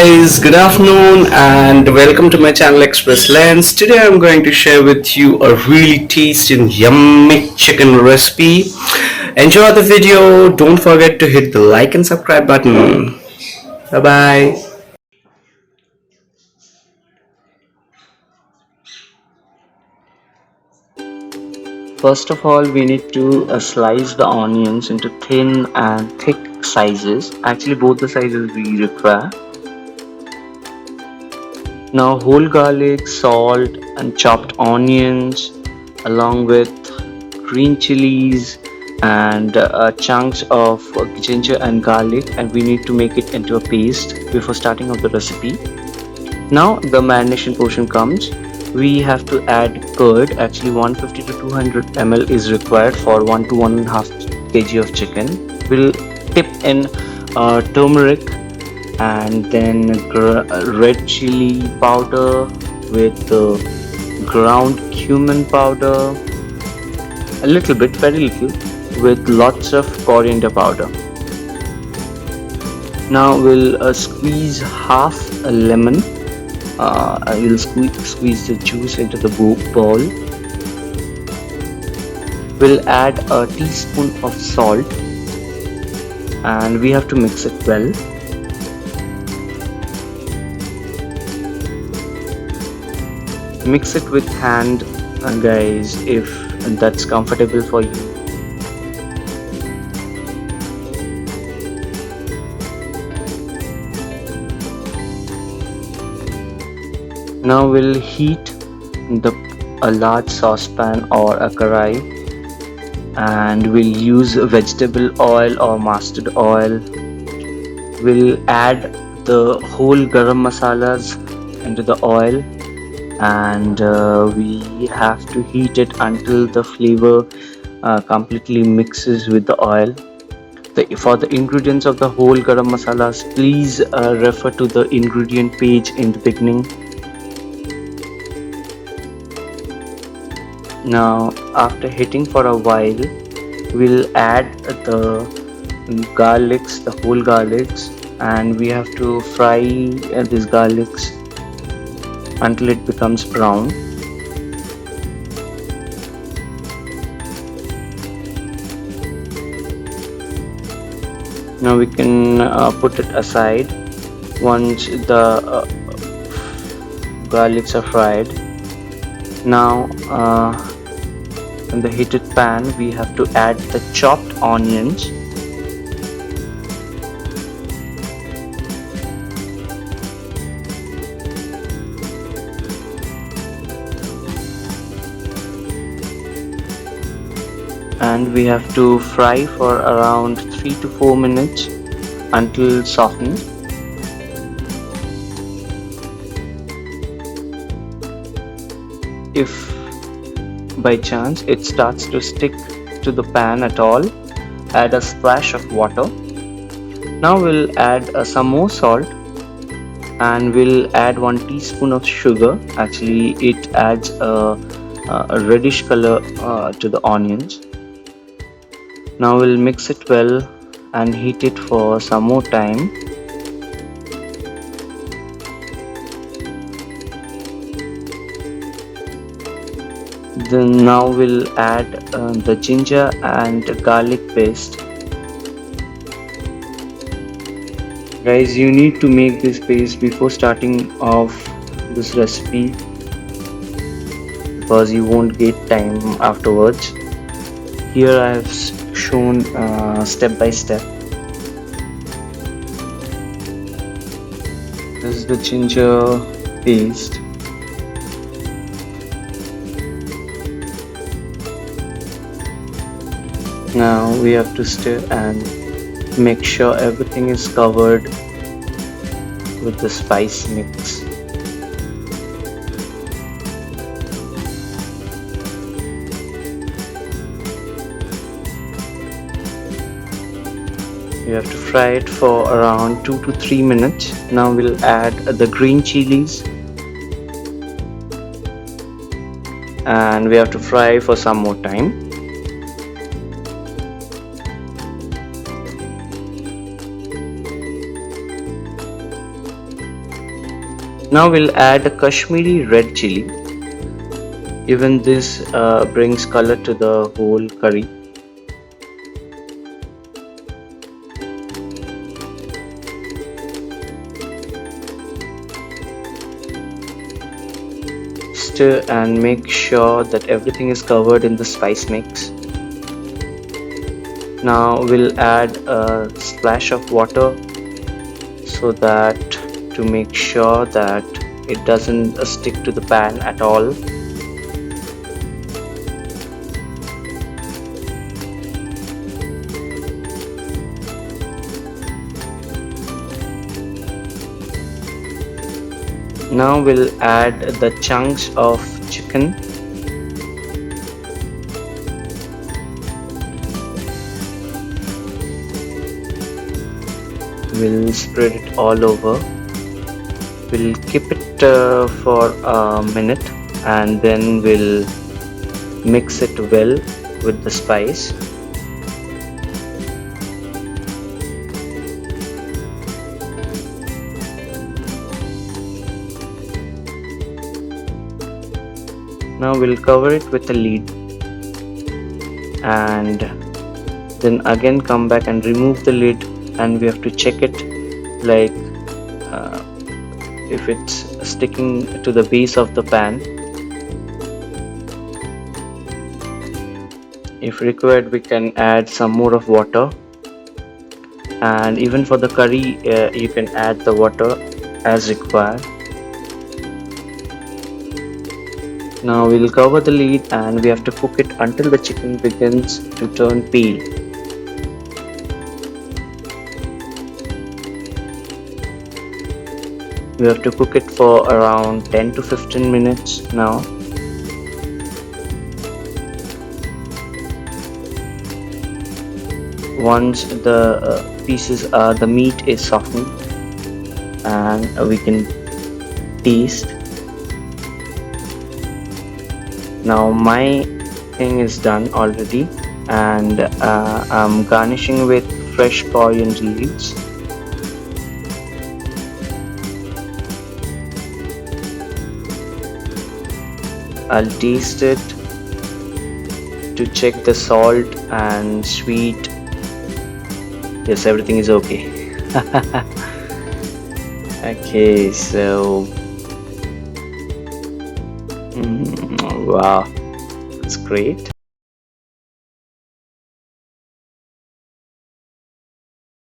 guys, good afternoon and welcome to my channel Express Lens. Today I'm going to share with you a really tasty and yummy chicken recipe. Enjoy the video. Don't forget to hit the like and subscribe button. Bye bye. First of all, we need to slice the onions into thin and thick sizes. Actually, both the sizes we require. Now, whole garlic, salt, and chopped onions, along with green chilies and chunks of ginger and garlic, and we need to make it into a paste before starting off the recipe. Now, the marination portion comes. We have to add curd. Actually 150 to 200 ml is required for 1 to 1.5 kg of chicken. We'll dip in turmeric and then red chilli powder with ground cumin powder, a little bit, very little, with lots of coriander powder. Now we'll squeeze half a lemon. I will squeeze the juice into the bowl. We'll add a teaspoon of salt and we have to mix it well. Mix it with hand, guys, if that's comfortable for you. Now we'll heat a large saucepan or a karai, and we'll use vegetable oil or mustard oil. We'll add the whole garam masalas into the oil, and we have to heat it until the flavor completely mixes with the oil. For the ingredients of the whole garam masalas, please refer to the ingredient page in the beginning. Now, after heating for a while, we'll add the garlics, the whole garlics, and we have to fry these garlics until it becomes brown. Now we can put it aside once the garlics are fried. Now in the heated pan we have to add the chopped onions, and we have to fry for around 3 to 4 minutes until softened. If by chance it starts to stick to the pan at all, add a splash of water. Now we'll add some more salt, and we'll add 1 teaspoon of sugar. Actually it adds a reddish color to the onions. Now we'll mix it well and heat it for some more time. Then now we'll add the ginger and garlic paste. Guys, you need to make this paste before starting off this recipe because you won't get time afterwards. Here I have shown step by step. This is the ginger paste. Now we have to stir and make sure everything is covered with the spice mix. You have to fry it for around 2 to 3 minutes. Now we'll add the green chilies, and we have to fry for some more time. Now we'll add a Kashmiri red chilli. Even this brings color to the whole curry. Stir and make sure that everything is covered in the spice mix. Now we'll add a splash of water so that to make sure that it doesn't stick to the pan at all. Now we'll add the chunks of chicken. We'll spread it all over. We'll keep it for a minute and then we'll mix it well with the spice. Now we'll cover it with a lid and then again come back and remove the lid, and we have to check it, like if it's sticking to the base of the pan. If required, we can add some more of water, and even for the curry you can add the water as required. Now we'll cover the lid and we have to cook it until the chicken begins to turn pale. We have to cook it for around 10 to 15 minutes now. Once the meat is softened and we can taste. Now my thing is done already, and I'm garnishing with fresh coriander leaves. I'll taste it to check the salt and sweet. Yes, everything is okay. Okay, so wow, that's great.